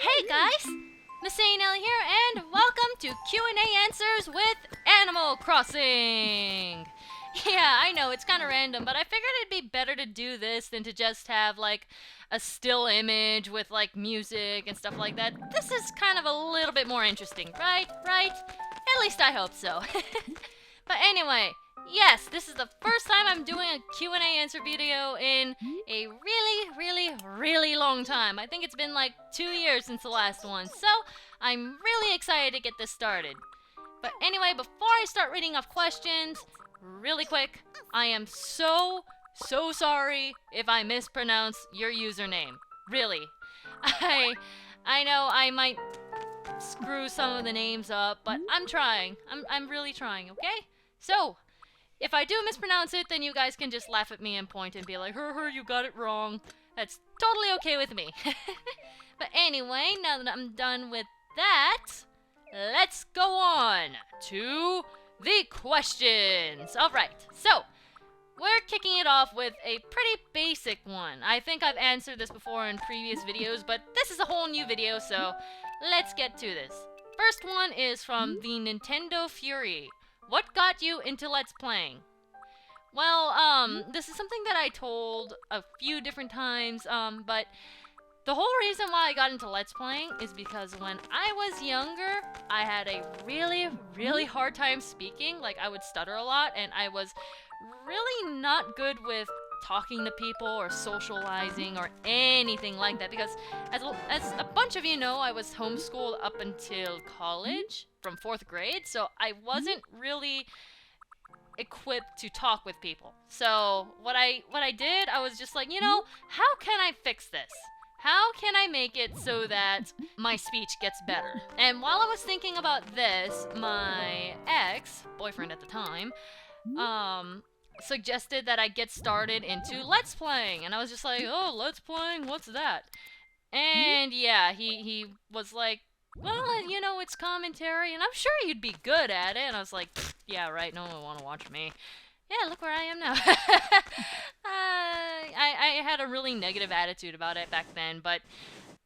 Hey guys, MasaeAnela here, and welcome to Q&A Answers with Animal Crossing. Yeah, I know, it's kind of random, but I figured it'd be better to do this than to just have, like, a still image with, like, music and stuff like that. This is kind of a little bit more interesting, right? Right? At least I hope so. But anyway, yes, this is the first time I'm doing a Q&A answer video in a really long time. I think it's been like 2 years since the last one, so I'm really excited to get this started. But anyway, before I start reading off questions, really quick, I am so sorry if I mispronounce your username. Really. I know I might screw some of the names up, but I'm trying. I'm really trying, okay? So, if I do mispronounce it, then you guys can just laugh at me and point and be like, you got it wrong. That's totally okay with me. But anyway, now that I'm done with that, let's go on to the questions. Alright, so, we're kicking it off with a pretty basic one. I think I've answered this before in previous videos, but this is a whole new video, so let's get to this. First one is from the Nintendo Fury. What got you into Let's Playing? Well, this is something that I told a few different times, but the whole reason why I got into Let's Playing is because when I was younger, I had a really hard time speaking. Like, I would stutter a lot, and I was really not good with talking to people or socializing or anything like that, because as a bunch of you know, I was homeschooled up until college from 4th grade, so I wasn't really equipped to talk with people. So what I did, I was just like, you know, how can I fix this? How can I make it so that my speech gets better? And while I was thinking about this, my ex-boyfriend at the time, suggested that I get started into Let's Playing, and I was just like, oh, Let's Playing, what's that? And yeah, he was like, well, you know, it's commentary, and I'm sure you'd be good at it. And I was like, yeah, right, no one will want to watch me. Yeah, look where I am now. I had a really negative attitude about it back then, but,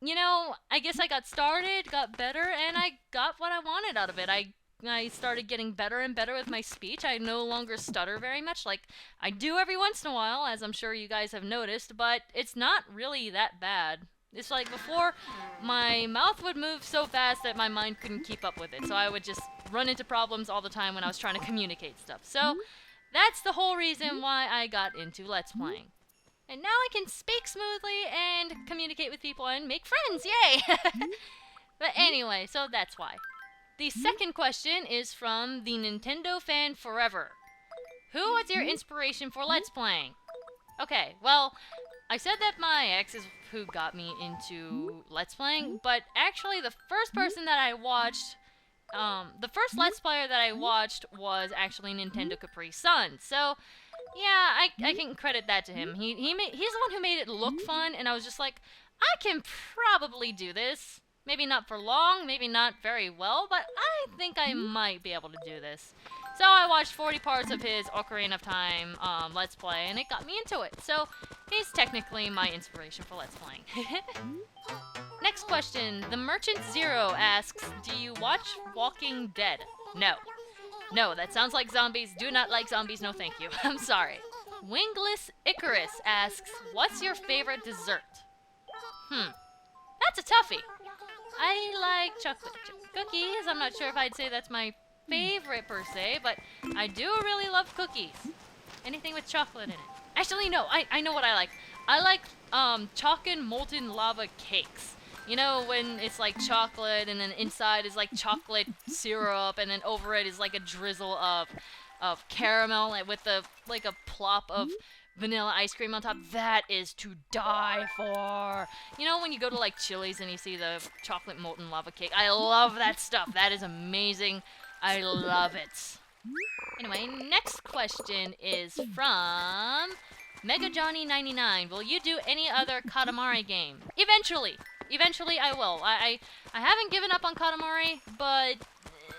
you know, I guess I got started, got better, and I got what I wanted out of it. I started getting better and better with my speech. I no longer stutter very much. Like, I do every once in a while, as I'm sure you guys have noticed, but it's not really that bad. It's like before, my mouth would move so fast that my mind couldn't keep up with it, so I would just run into problems all the time when I was trying to communicate stuff. So, that's the whole reason why I got into Let's Playing. And now I can speak smoothly and communicate with people and make friends, yay! But anyway, so that's why. The second question is from the Nintendo Fan Forever. Who was your inspiration for Let's Playing? Okay, well, I said that my ex is who got me into Let's Playing, but actually the first person that I watched, the first Let's Player that I watched was actually Nintendo Capri Sun. So, yeah, I can credit that to him. He's the one who made it look fun, and I was just like, I can probably do this. Maybe not for long, maybe not very well, but I think I might be able to do this. So I watched 40 parts of his Ocarina of Time Let's Play, and it got me into it. So he's technically my inspiration for Let's Playing. Next question. The Merchant Zero asks, do you watch Walking Dead? No. No, that sounds like zombies. Do not like zombies, no thank you. I'm sorry. Wingless Icarus asks, what's your favorite dessert? That's a toughie. I like chocolate chip cookies. I'm not sure if I'd say that's my favorite per se, but I do really love cookies. Anything with chocolate in it. Actually, no, I know what I like. I like chalk and molten lava cakes. You know, when it's like chocolate and then inside is like chocolate syrup and then over it is like a drizzle of caramel with like a plop of vanilla ice cream on top. That is to die for. You know when you go to like Chili's and you see the chocolate molten lava cake? I love that stuff. That is amazing. I love it. Anyway, next question is from Mega Johnny 99. Will you do any other Katamari game? Eventually. Eventually I will. I haven't given up on Katamari, but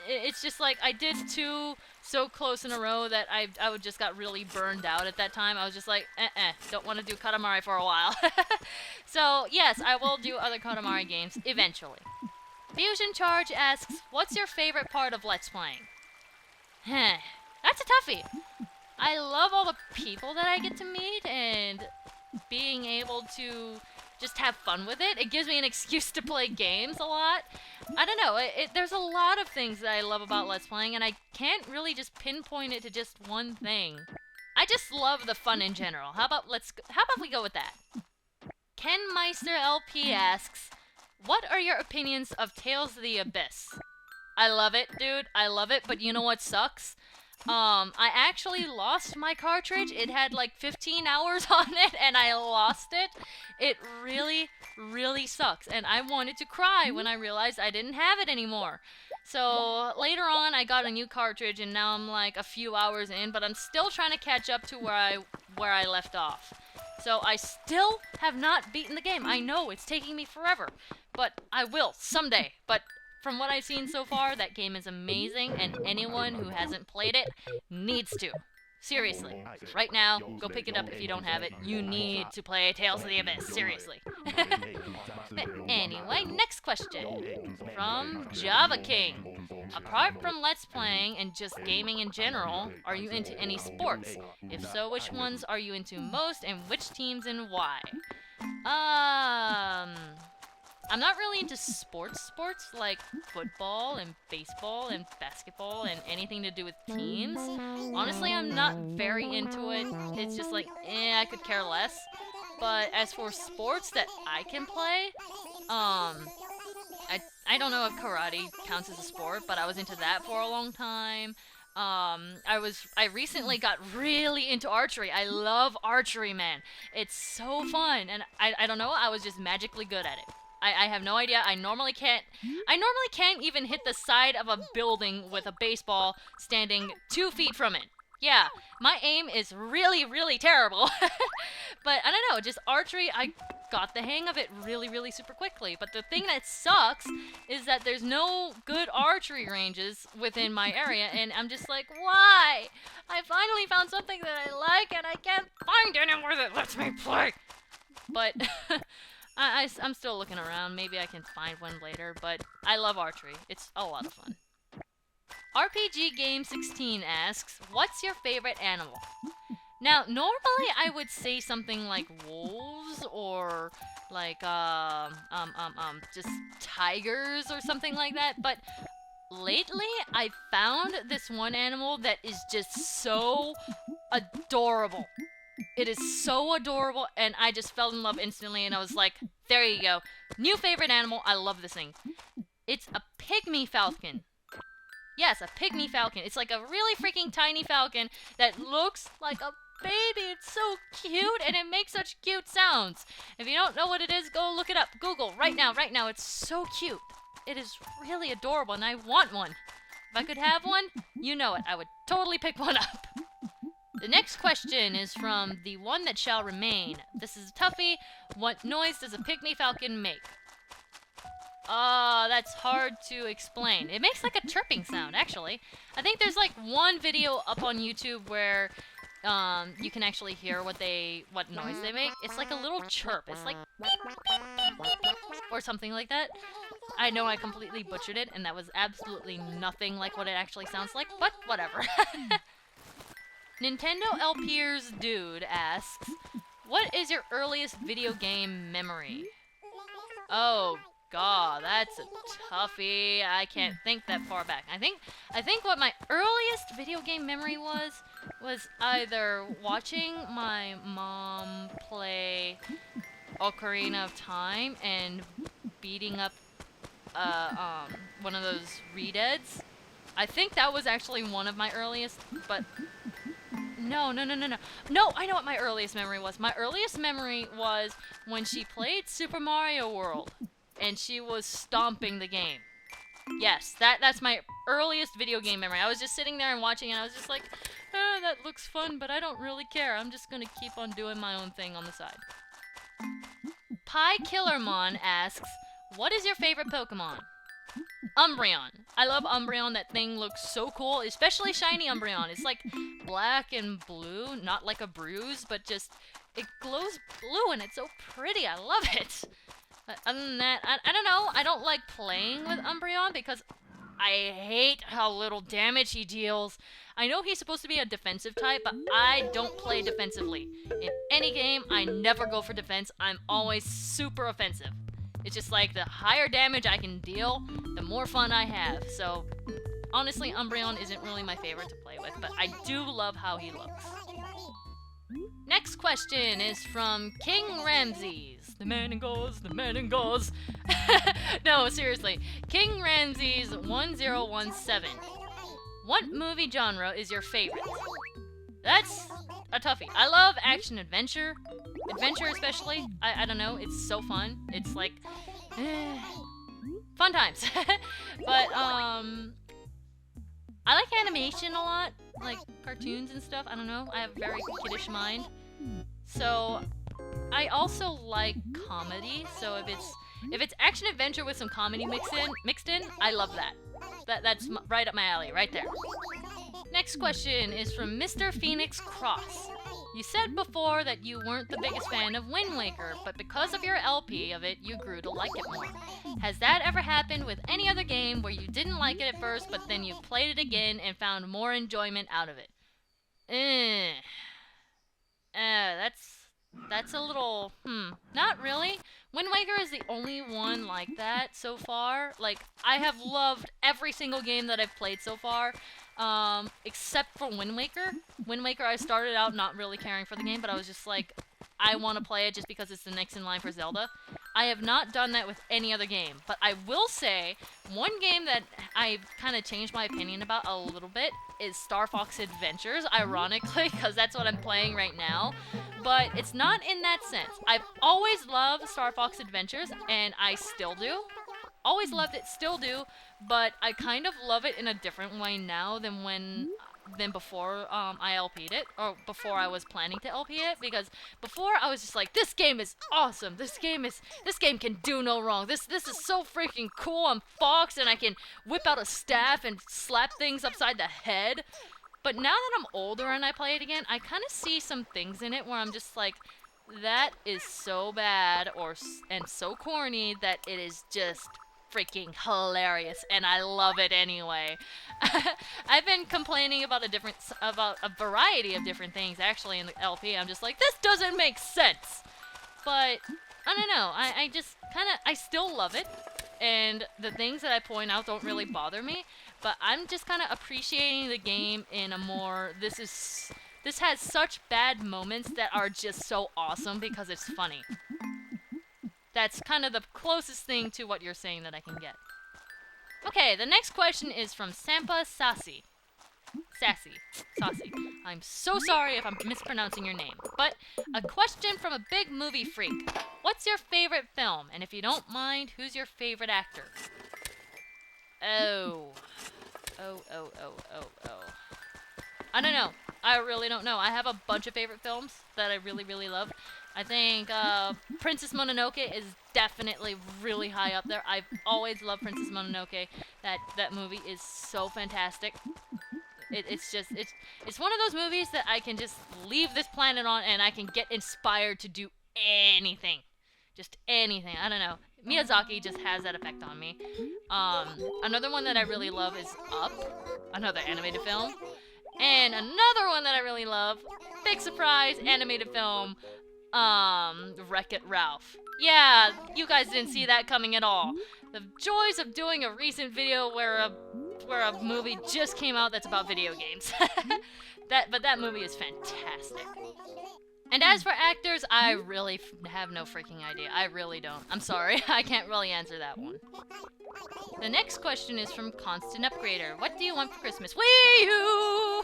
it's just like I did two so close in a row that I would just got really burned out at that time. I was just like, don't want to do Katamari for a while. So, yes, I will do other Katamari games eventually. Fusion Charge asks, what's your favorite part of Let's Playing? That's a toughie. I love all the people that I get to meet and being able to just have fun with it. It gives me an excuse to play games a lot. I don't know, there's a lot of things that I love about Let's Playing, and I can't really just pinpoint it to just one thing. I just love the fun in general. How about we go with that? Ken Meister LP asks, what are your opinions of Tales of the Abyss? I love it, dude. I love it, but you know what sucks? I actually lost my cartridge. It had like 15 hours on it, and I lost it. It really, really sucks, and I wanted to cry when I realized I didn't have it anymore. So later on, I got a new cartridge, and now I'm like a few hours in, but I'm still trying to catch up to where I left off. So I still have not beaten the game. I know it's taking me forever, but I will someday. But from what I've seen so far, that game is amazing, and anyone who hasn't played it needs to. Seriously. Right now, go pick it up if you don't have it. You need to play Tales of the Abyss. Seriously. But anyway, next question. From Java King. Apart from Let's Playing and just gaming in general, are you into any sports? If so, which ones are you into most, and which teams and why? I'm not really into sports like football and baseball and basketball and anything to do with teams. Honestly, I'm not very into it. It's just like, I could care less. But as for sports that I can play, I don't know if karate counts as a sport, but I was into that for a long time. I recently got really into archery. I love archery, man. It's so fun, and I don't know, I was just magically good at it. I have no idea. I normally can't even hit the side of a building with a baseball standing 2 feet from it. Yeah, my aim is really, really terrible. But I don't know, just archery, I got the hang of it really, really super quickly. But the thing that sucks is that there's no good archery ranges within my area, and I'm just like, why? I finally found something that I like, and I can't find anywhere that lets me play. But I'm still looking around. Maybe I can find one later, but I love archery. It's a lot of fun. RPG Game 16 asks, what's your favorite animal? Now, normally I would say something like wolves or like just tigers or something like that, but lately I found this one animal that is just so adorable. It is so adorable, and I just fell in love instantly, and I was like, there you go. New favorite animal, I love this thing. It's a pygmy falcon. Yes, a pygmy falcon. It's like a really freaking tiny falcon that looks like a baby. It's so cute, and it makes such cute sounds. If you don't know what it is, go look it up. Google, right now. It's so cute. It is really adorable, and I want one. If I could have one, you know it. I would totally pick one up. The next question is from The One That Shall Remain. This is a toughie. What noise does a pygmy falcon make? That's hard to explain. It makes like a chirping sound, actually. I think there's like one video up on YouTube where you can actually hear what noise they make. It's like a little chirp. It's like or something like that. I know I completely butchered it, and that was absolutely nothing like what it actually sounds like, but whatever. Nintendo LPers Dude asks, what is your earliest video game memory? Oh god, that's a toughie. I can't think that far back. I think what my earliest video game memory was either watching my mom play Ocarina of Time and beating up one of those Redeads. I think that was actually one of my earliest, but no. No, I know what my earliest memory was. My earliest memory was when she played Super Mario World and she was stomping the game. Yes, that's my earliest video game memory. I was just sitting there and watching, and I was just like, that looks fun, but I don't really care. I'm just gonna keep on doing my own thing on the side. Pie Killermon asks, what is your favorite Pokemon? Umbreon. I love Umbreon. That thing looks so cool, especially shiny Umbreon. It's like black and blue, not like a bruise, but just it glows blue and it's so pretty. I love it. But other than that, I don't know. I don't like playing with Umbreon because I hate how little damage he deals. I know he's supposed to be a defensive type, but I don't play defensively. In any game, I never go for defense. I'm always super offensive. It's just like the higher damage I can deal, the more fun I have. So, honestly, Umbreon isn't really my favorite to play with, but I do love how he looks. Next question is from King Ramses. The man and goes, the man and goes. No, seriously. King Ramses 1017. What movie genre is your favorite? That's a toughie. I love action adventure. Adventure especially. I don't know. It's so fun. It's like fun times. But I like animation a lot, like cartoons and stuff. I don't know. I have a very kiddish mind. So I also like comedy. So if it's action adventure with some comedy mixed in, I love that. That's right up my alley, right there. Next question is from Mr. Phoenix Cross. You said before that you weren't the biggest fan of Wind Waker, but because of your LP of it, you grew to like it more. Has that ever happened with any other game where you didn't like it at first, but then you played it again and found more enjoyment out of it? That's a little, not really. Wind Waker is the only one like that so far. Like, I have loved every single game that I've played so far, except for Wind Waker. Wind Waker, I started out not really caring for the game, but I was just like, I want to play it just because it's the next in line for Zelda. I have not done that with any other game, but I will say, one game that I've kind of changed my opinion about a little bit is Star Fox Adventures, ironically, because that's what I'm playing right now. But it's not in that sense. I've always loved Star Fox Adventures, and I still do. Always loved it, still do, but I kind of love it in a different way now than before I LP'd it, or before I was planning to LP it, because before I was just like, this game is awesome, this game can do no wrong, this is so freaking cool, I'm Fox and I can whip out a staff and slap things upside the head. But now that I'm older and I play it again, I kind of see some things in it where I'm just like, that is so bad and so corny that it is just freaking hilarious, and I love it anyway. I've been complaining about a variety of different things actually in the LP. I'm just like, this doesn't make sense. But I don't know. I still love it, and the things that I point out don't really bother me. But I'm just kind of appreciating the game in a more, this has such bad moments that are just so awesome because it's funny. That's kind of the closest thing to what you're saying that I can get. Okay, the next question is from Sampa Sassy. Sassy. I'm so sorry if I'm mispronouncing your name. But a question from a big movie freak. What's your favorite film? And if you don't mind, who's your favorite actor? Oh. I don't know. I really don't know. I have a bunch of favorite films that I really, really love. I think Princess Mononoke is definitely really high up there. I've always loved Princess Mononoke. That movie is so fantastic. It's one of those movies that I can just leave this planet on and I can get inspired to do anything. Just anything. I don't know. Miyazaki just has that effect on me. Another one that I really love is Up, another animated film. And another one that I really love, big surprise, animated film, Wreck-It Ralph. Yeah, you guys didn't see that coming at all. The joys of doing a recent video where a movie just came out that's about video games. But that movie is fantastic. And as for actors, I really have no freaking idea. I really don't. I'm sorry, I can't really answer that one. The next question is from Constant Upgrader. What do you want for Christmas? Wii U!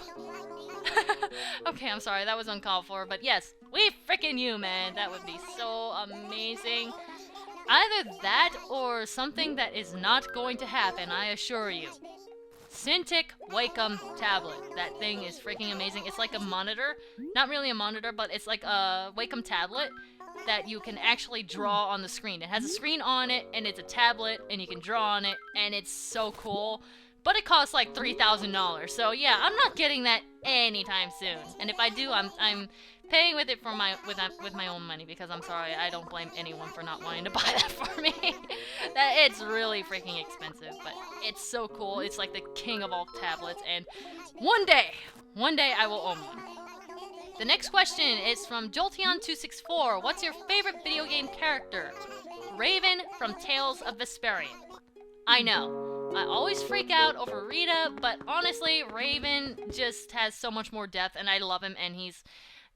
Okay, I'm sorry, that was uncalled for, but yes, Wii frickin' U, man. That would be so amazing. Either that or something that is not going to happen, I assure you. Cintiq Wacom tablet. That thing is freaking amazing. It's like a monitor. Not really a monitor, but it's like a Wacom tablet that you can actually draw on the screen. It has a screen on it, and it's a tablet, and you can draw on it, and it's so cool. But it costs like $3,000, so yeah, I'm not getting that anytime soon. And if I do, I'm paying with it for with my own money, because I'm sorry, I don't blame anyone for not wanting to buy that for me. It's really freaking expensive, but it's so cool. It's like the king of all tablets, and one day I will own one. The next question is from Jolteon264. What's your favorite video game character? Raven from Tales of Vesperia. I know, I always freak out over Rita, but honestly, Raven just has so much more depth, and I love him, and he's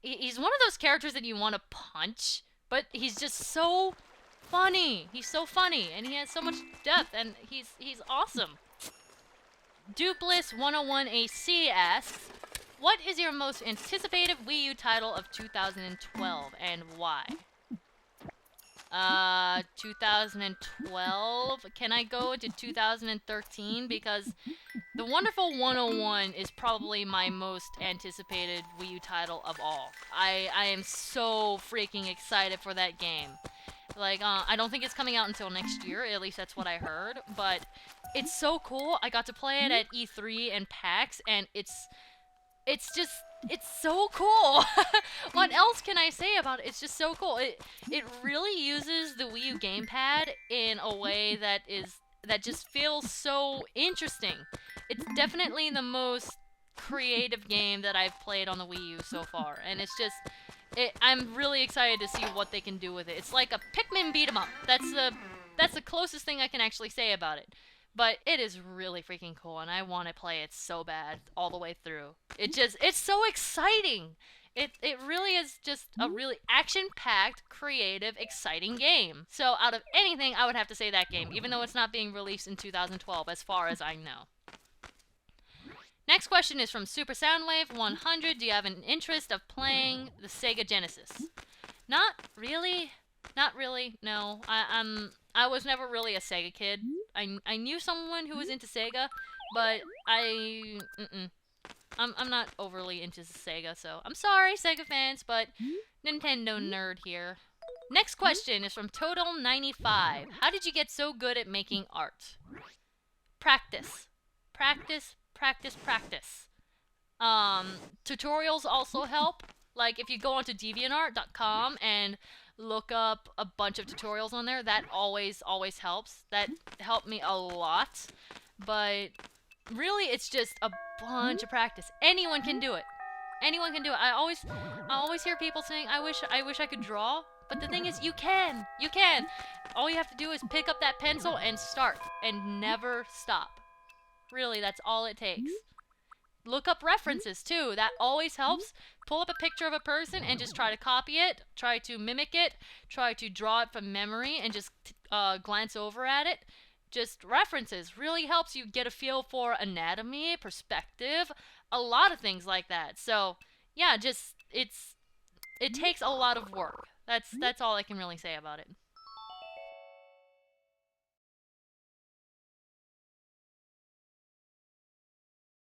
one of those characters that you want to punch, but he's just so funny. He's so funny, and he has so much depth, and he's awesome. Dupless101AC asks, what is your most anticipated Wii U title of 2012, and why? 2012? Can I go into 2013? Because The Wonderful 101 is probably my most anticipated Wii U title of all. I am so freaking excited for that game. Like, I don't think it's coming out until next year, at least that's what I heard, but it's so cool. I got to play it at E3 and PAX, and it's so cool. What else can I say about it? It's just so cool. It really uses the Wii U gamepad in a way that just feels so interesting. It's definitely the most creative game that I've played on the Wii U so far, and it's just I'm really excited to see what they can do with it. It's like a Pikmin beat 'em up. That's the closest thing I can actually say about it. But it is really freaking cool, and I want to play it so bad all the way through. It's so exciting. It really is just a really action-packed, creative, exciting game. So out of anything, I would have to say that game, even though it's not being released in 2012, as far as I know. Next question is from Super Soundwave 100. Do you have an interest of playing the Sega Genesis? Not really. Not really. No. I was never really a Sega kid. I knew someone who was into Sega, but I'm not overly into Sega, so I'm sorry, Sega fans, but Nintendo nerd here. Next question is from Total95. How did you get so good at making art? Practice. Practice, practice, practice. Tutorials also help. Like, if you go onto DeviantArt.com and look up a bunch of tutorials on there, that always helps. That helped me a lot. But really, it's just a bunch of practice. Anyone can do it. Anyone can do it. I always hear people saying, I wish I could draw. But the thing is, you can. You can. All you have to do is pick up that pencil and start. And never stop. Really, that's all it takes. Look up references, too. That always helps. Pull up a picture of a person and just try to copy it. Try to mimic it. Try to draw it from memory and just glance over at it. Just references really helps you get a feel for anatomy, perspective, a lot of things like that. So, yeah, just it takes a lot of work. That's all I can really say about it.